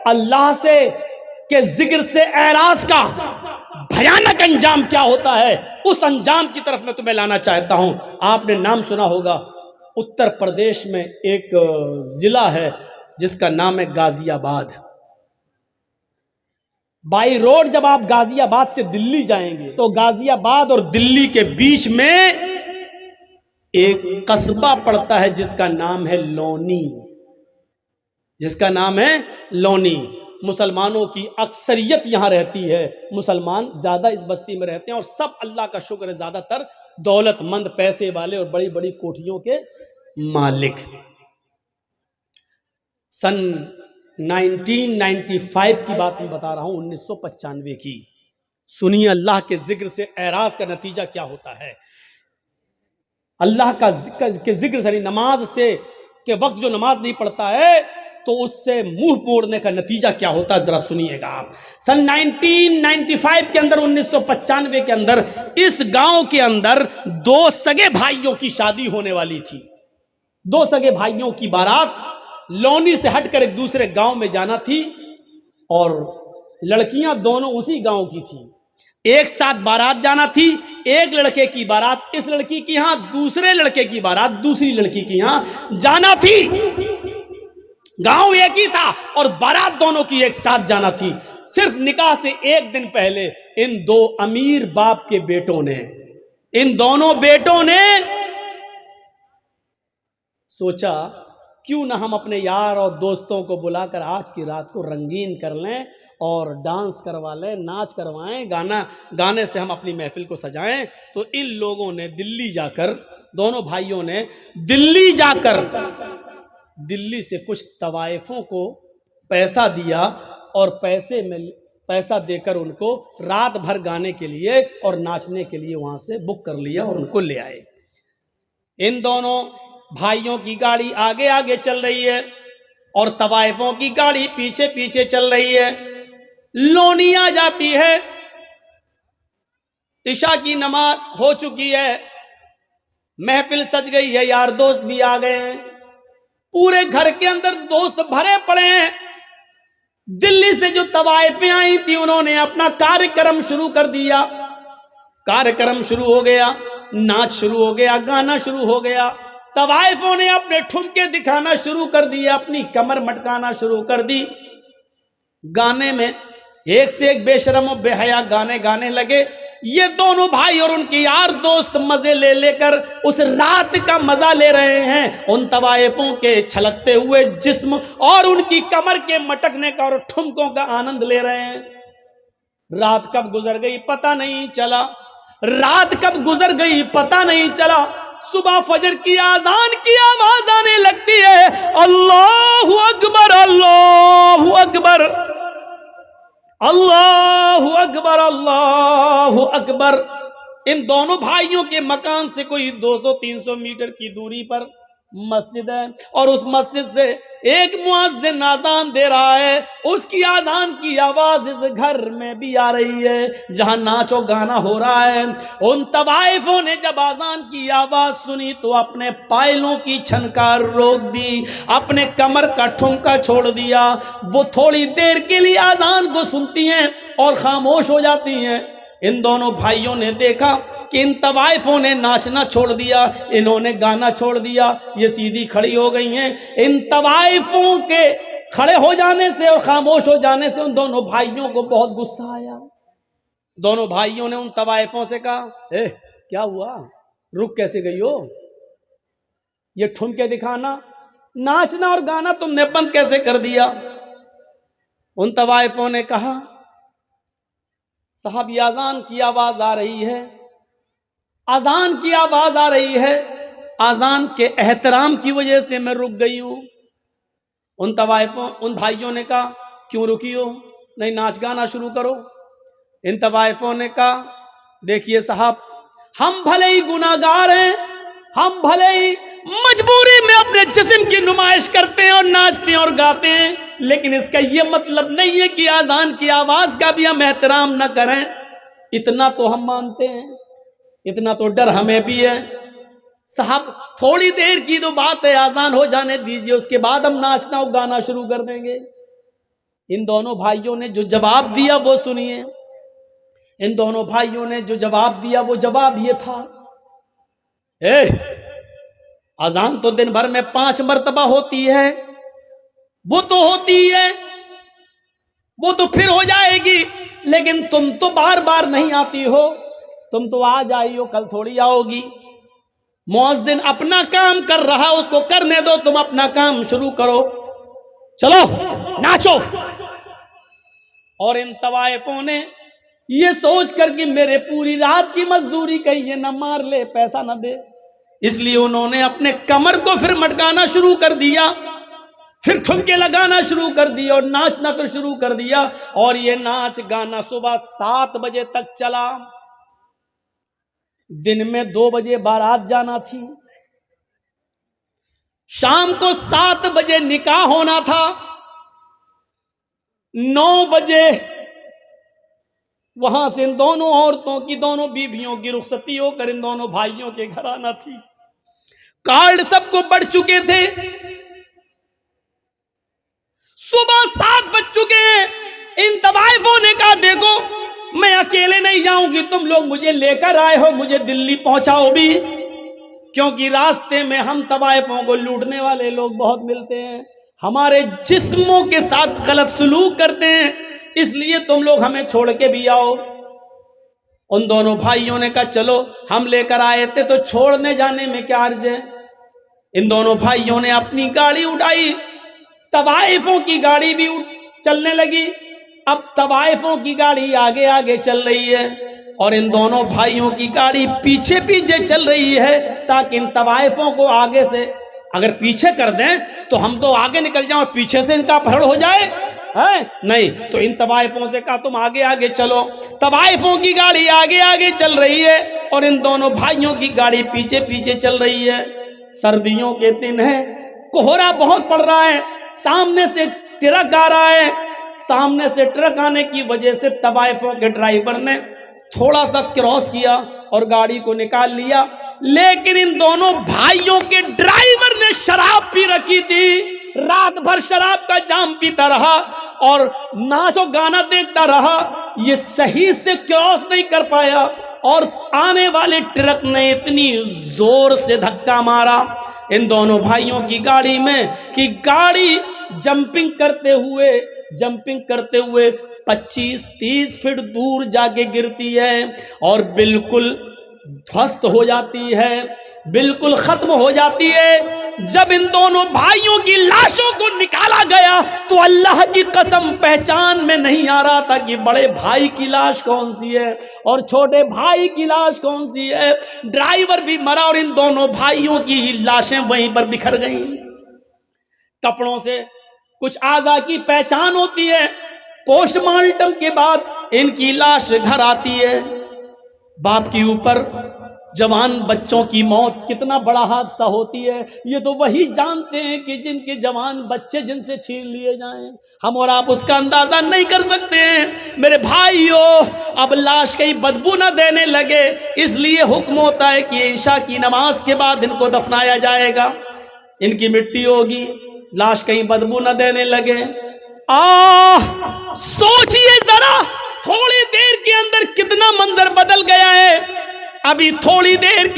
अल्लाह से के जिक्र से एराज का भयानक अंजाम क्या होता है, उस अंजाम की तरफ मैं तुम्हें लाना चाहता हूं। आपने नाम सुना होगा, उत्तर प्रदेश में एक जिला है जिसका नाम है गाजियाबाद। बाई रोड जब आप गाजियाबाद से दिल्ली जाएंगे तो गाजियाबाद और दिल्ली के बीच में एक कस्बा पड़ता है जिसका नाम है लोनी, जिसका नाम है लोनी। मुसलमानों की अक्सरियत यहां रहती है, मुसलमान ज्यादा इस बस्ती में रहते हैं और सब अल्लाह का शुक्र है ज्यादातर दौलतमंद, पैसे वाले और बड़ी बड़ी कोठियों के मालिक। सन 1995 की बात मैं बता रहा हूं, 1995 की। सुनिए अल्लाह के जिक्र से एराज का नतीजा क्या होता है। अल्लाह का के जिक्र से, नमाज से के वक्त जो नमाज नहीं पढ़ता है तो उससे मुंह मोड़ने का नतीजा क्या होता है, जरा सुनिएगा आप। सन 1995 के अंदर, 1995 के अंदर इस गांव के अंदर दो सगे भाइयों की शादी होने वाली थी। दो सगे भाइयों की बारात लोनी से हटकर एक दूसरे गांव में जाना थी और लड़कियां दोनों उसी गांव की थी। एक साथ बारात जाना थी, एक लड़के की बारात इस लड़की की यहां, दूसरे लड़के की बारात दूसरी लड़की की यहां जाना थी। गांव एक ही था और बारात दोनों की एक साथ जाना थी। सिर्फ निकाह से एक दिन पहले इन दो अमीर बाप के बेटों ने, इन दोनों बेटों ने सोचा क्यों ना हम अपने यार और दोस्तों को बुलाकर आज की रात को रंगीन कर लें और डांस करवा लें, नाच करवाएं, गाने से हम अपनी महफिल को सजाएं। तो इन लोगों ने दिल्ली जाकर, दोनों भाइयों ने दिल्ली जाकर दिल्ली से कुछ तवाइफों को पैसा दिया और पैसा देकर उनको रात भर गाने के लिए और नाचने के लिए वहां से बुक कर लिया और उनको ले आए। इन दोनों भाइयों की गाड़ी आगे आगे चल रही है और तवाइफों की गाड़ी पीछे पीछे चल रही है। लोनी आ जाती है, इशा की नमाज हो चुकी है, महफिल सज गई है, यार दोस्त भी आ गए हैं, पूरे घर के अंदर दोस्त भरे पड़े हैं। दिल्ली से जो तवाइफें आई थी उन्होंने अपना कार्यक्रम शुरू कर दिया। कार्यक्रम शुरू हो गया, नाच शुरू हो गया, गाना शुरू हो गया। तवाइफों ने अपने ठुमके दिखाना शुरू कर दिया, अपनी कमर मटकाना शुरू कर दी। गाने में एक से एक बेशरम और बेहया गाने गाने लगे। ये दोनों भाई और उनके यार दोस्त मजे ले लेकर उस रात का मजा ले रहे हैं, उन तवाइफों के छलकते हुए जिस्म और उनकी कमर के मटकने का और ठुमकों का आनंद ले रहे हैं। रात कब गुजर गई पता नहीं चला, रात कब गुजर गई पता नहीं चला। सुबह फजर की आजान की आवाज आने लगती है, अल्लाहु अकबर, अल्लाहु अकबर, अल्लाहु अकबर, अल्लाहु अकबर। इन दोनों भाइयों के मकान से कोई 200-300 मीटर की दूरी पर मस्जिद है और उस मस्जिद से एक मुअज्जिन आजान दे रहा है। उसकी आजान की आवाज इस घर में भी आ रही है जहां नाचो गाना हो रहा है। उन तवाइफों ने जब आजान की आवाज सुनी तो अपने पायलों की छनकार रोक दी, अपने कमर का ठुमका छोड़ दिया। वो थोड़ी देर के लिए आजान को सुनती हैं और खामोश हो जाती हैं। इन दोनों भाइयों ने देखा कि इन तवाइफों ने नाचना छोड़ दिया, इन्होंने गाना छोड़ दिया, ये सीधी खड़ी हो गई हैं। इन तवाइफों के खड़े हो जाने से और खामोश हो जाने से उन दोनों भाइयों को बहुत गुस्सा आया। दोनों भाइयों ने उन तवाइफों से कहा, क्या हुआ, रुक कैसे गई हो? ये ठुमके दिखाना, नाचना और गाना तुमने बंद कैसे कर दिया? उन तवाइफों ने कहा, साहब ये अजान की आवाज आ रही है, अजान की आवाज आ रही है, अजान के एहतराम की वजह से मैं रुक गई हूं। उन तवाइफों, उन भाइयों ने कहा, क्यों रुकी हो, नहीं नाच गाना शुरू करो। इन तवाइफों ने कहा, देखिए साहब, हम भले ही गुनाहगार हैं, हम भले ही मजबूरी में अपने जिस्म की नुमाइश करते हैं और नाचते हैं और गाते हैं, लेकिन इसका यह मतलब नहीं है कि आजान की आवाज का भी हम एहतराम न करें। इतना तो हम मानते हैं, इतना तो डर हमें भी है। साहब थोड़ी देर की तो बात है, आजान हो जाने दीजिए, उसके बाद हम नाचना और गाना शुरू कर देंगे। इन दोनों भाइयों ने जो जवाब दिया वो सुनिए। इन दोनों भाइयों ने जो जवाब दिया वो जवाब ये था, अजान तो दिन भर में 5 मर्तबा होती है, वो तो होती है, वो तो फिर हो जाएगी, लेकिन तुम तो बार बार नहीं आती हो, तुम तो आज आई हो, कल थोड़ी आओगी। मुअज्जिन अपना काम कर रहा, उसको करने दो, तुम अपना काम शुरू करो, चलो नाचो। और इन तवाइफों ने ये सोच कर कि मेरे पूरी रात की मजदूरी कहीं ये न मार ले, पैसा न दे, इसलिए उन्होंने अपने कमर को फिर मटकाना शुरू कर दिया, फिर ठुमके लगाना शुरू कर दिया और नाचना फिर शुरू कर दिया। और ये नाच गाना सुबह 7 बजे तक चला। दिन में 2 बजे बारात जाना थी, शाम को 7 बजे निकाह होना था, 9 बजे वहां से इन दोनों औरतों की, दोनों बीवियों की रुखसती होकर इन दोनों भाइयों के घर आना थी। कार्ड सबको बढ़ चुके थे, सुबह 7 बज चुके हैं। इन तवाइफों ने कहा देखो मैं अकेले नहीं जाऊंगी, तुम लोग मुझे लेकर आए हो, मुझे दिल्ली पहुंचाओ भी, क्योंकि रास्ते में हम तवाइफों को लूटने वाले लोग बहुत मिलते हैं, हमारे जिस्मों के साथ गलत सलूक करते हैं, इसलिए तुम लोग हमें छोड़ के भी आओ। उन दोनों भाइयों ने कहा चलो हम लेकर आए थे तो छोड़ने जाने में क्या अर्ज है। इन दोनों भाइयों ने अपनी गाड़ी उठाई, तवाइफों की गाड़ी भी चलने लगी। अब तवाइफों की गाड़ी आगे आगे चल रही है और इन दोनों भाइयों की गाड़ी पीछे पीछे चल रही है, ताकि इन तवाइफों को आगे से अगर पीछे कर दें तो हम तो आगे निकल जाओ, पीछे से इनका अपहरण हो जाए है नहीं। तो इन तवाइफों से कहा तुम आगे आगे चलो। तवाइफों की गाड़ी आगे आगे चल रही है और इन दोनों भाइयों की गाड़ी पीछे पीछे चल रही है। सर्दियों के दिन है, कोहरा बहुत पड़ रहा है, सामने से ट्रक आ रहा है, सामने से ट्रक आने की वजह से तवाइफों के ड्राइवर ने थोड़ा सा क्रॉस किया और गाड़ी को निकाल लिया, लेकिन इन दोनों भाइयों के ड्राइवर ने शराब पी रखी थी, रात भर शराब का जाम पीता रहा और नाचो गाना देखता रहा, ये सही से क्रॉस नहीं कर पाया और आने वाले ट्रक ने इतनी जोर से धक्का मारा इन दोनों भाइयों की गाड़ी में कि गाड़ी जंपिंग करते हुए 25-30 फीट दूर जाके गिरती है और बिल्कुल ध्वस्त हो जाती है, बिल्कुल खत्म हो जाती है। जब इन दोनों भाइयों की लाशों को निकाला गया तो अल्लाह की कसम पहचान में नहीं आ रहा था कि बड़े भाई की लाश कौन सी है और छोटे भाई की लाश कौन सी है। ड्राइवर भी मरा और इन दोनों भाइयों की लाशें वहीं पर बिखर गईं। कपड़ों से कुछ आज़ा की पहचान होती है, पोस्टमार्टम के बाद इनकी लाश घर आती है। बाप के ऊपर जवान बच्चों की मौत कितना बड़ा हादसा होती है, ये तो वही जानते हैं कि जिनके जवान बच्चे जिनसे छीन लिए जाएं। हम और आप उसका अंदाजा नहीं कर सकते हैं। मेरे भाइयों, अब लाश कहीं बदबू ना देने लगे, इसलिए हुक्म होता है कि ईशा की नमाज के बाद इनको दफनाया जाएगा, इनकी मिट्टी होगी, लाश कहीं बदबू ना देने लगे। सोचिए जरा, थोड़ी देर के अंदर कितना मंजर बदल गया है। अभी थोड़ी देर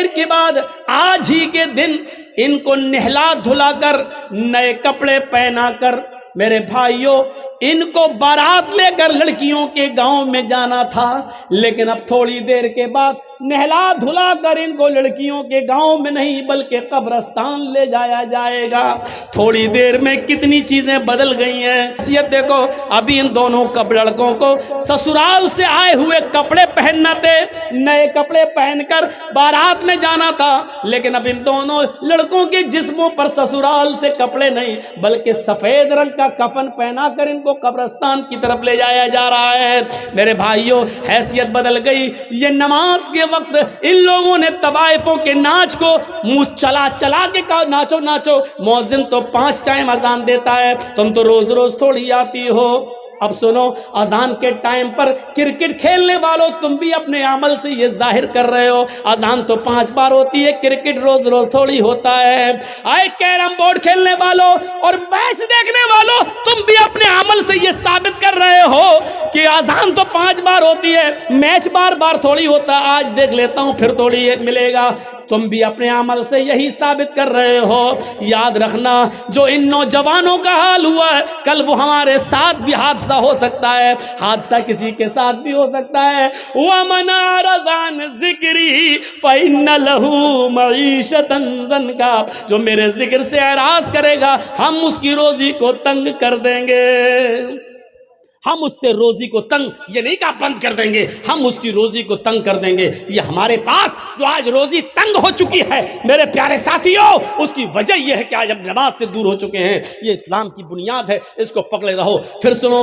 के बाद आज ही के दिन इनको नहला धुलाकर नए कपड़े पहनाकर, मेरे भाइयों, इनको बारात लेकर लड़कियों के गांव में जाना था, लेकिन अब थोड़ी देर के बाद नहला धुला कर इनको लड़कियों के गांव में नहीं बल्कि कब्रिस्तान ले जाया जाएगा। थोड़ी देर में कितनी चीजें बदल गई हैं। ये देखो, अभी इन दोनों लड़कों को ससुराल से आए हुए कपड़े पहनना थे, नए कपड़े पहनकर बारात में जाना था, लेकिन अब इन दोनों लड़कों के जिस्मों पर ससुराल से कपड़े नहीं बल्कि सफेद रंग का कफन पहना कर इनको कब्रिस्तान की तरफ ले जाया जा रहा है। मेरे भाइयों, हैसियत बदल गई। ये नमाज के वक्त इन लोगों ने तवाइफों के नाच को मुंह चला चला के कहा नाचो नाचो। मुअज्जिन तो 5 टाइम अजान देता है, तुम तो रोज रोज थोड़ी आती हो। अब सुनो, अजान के टाइम पर क्रिकेट खेलने वालों, तुम भी अपने अमल से ये जाहिर कर रहे हो। अजान तो 5 बार होती है, क्रिकेट रोज रोज थोड़ी होता है। आए कैरम बोर्ड खेलने वालों और मैच देखने वालों, तुम भी अपने अमल से ये साबित कर रहे हो कि अजान तो 5 बार होती है, मैच बार बार थोड़ी होता। आज देख लेता हूं फिर थोड़ी मिलेगा। तुम भी अपने अमल से यही साबित कर रहे हो। याद रखना, जो इन नौजवानों का हाल हुआ है, कल वो हमारे साथ भी हादसा हो सकता है, हादसा किसी के साथ भी हो सकता है। वमन अरज़ान ज़िक्री फ़इन्न लहू मईशतन ज़न्का, जो मेरे जिक्र से एराज़ करेगा, हम उसकी रोजी को तंग कर देंगे। हम उससे रोजी को तंग, ये नहीं कहा बंद कर देंगे, हम उसकी रोजी को तंग कर देंगे। ये हमारे पास जो आज रोजी तंग हो चुकी है मेरे प्यारे साथियों, उसकी वजह यह है कि आज हम नमाज से दूर हो चुके हैं। ये इस्लाम की बुनियाद है, इसको पकड़े रहो। फिर सुनो,